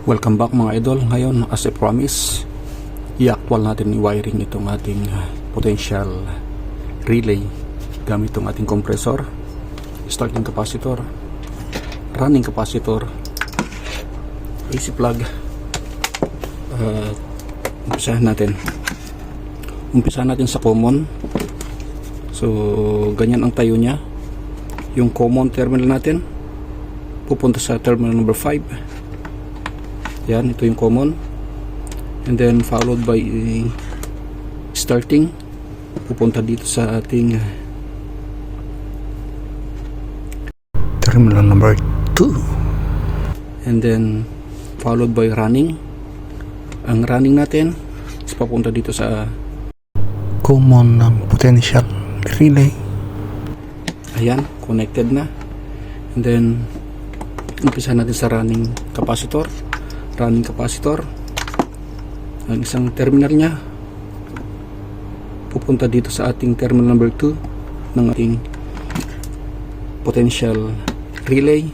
Welcome back mga idol. Ngayon, as a promise, i-actual natin i-wiring itong ating potential relay gamit itong ating compressor, starting capacitor, running capacitor, AC plug. Umpisahan natin sa common. So ganyan ang tayo niya. Yung common terminal natin pupunta sa terminal number 5. Yan, ito yung common, and then followed by starting, pupunta dito sa ating terminal number 2, and then followed by running. Ang running natin is papunta dito sa common ng potential relay. Ayan, connected na. And then umpisa natin sa running capacitor. Ang isang terminal nya pupunta dito sa ating terminal number 2 ng ating potential relay,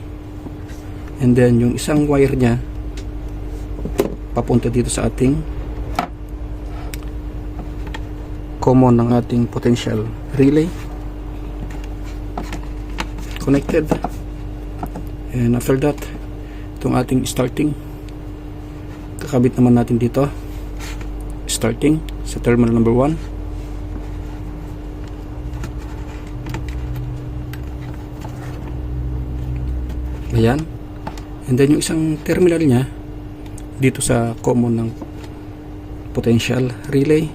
and then yung isang wire nya papunta dito sa ating common ng ating potential relay, connected. And after that, itong ating starting, kakabit naman natin dito, starting sa terminal number 1. Ayan, and then yung isang terminal nya dito sa common ng potential relay,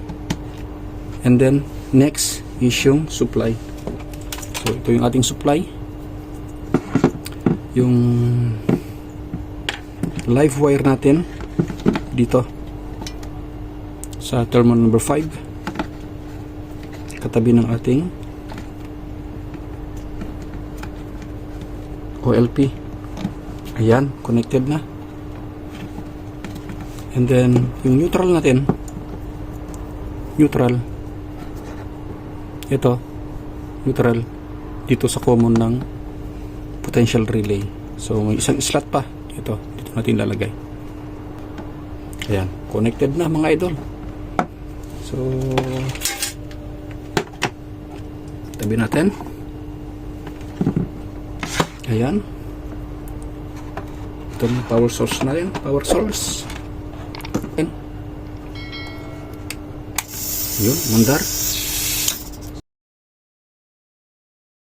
and then next is yung supply. So ito yung ating supply, yung live wire natin dito sa terminal number 5, katabi ng ating OLP. Ayan, connected na. And then yung neutral natin, ito neutral dito sa common ng potential relay. So may isang slot pa dito natin lalagay. Ayan, connected na mga idol. So tabi natin. Ayan, ito yung power source natin. Yun, mandar.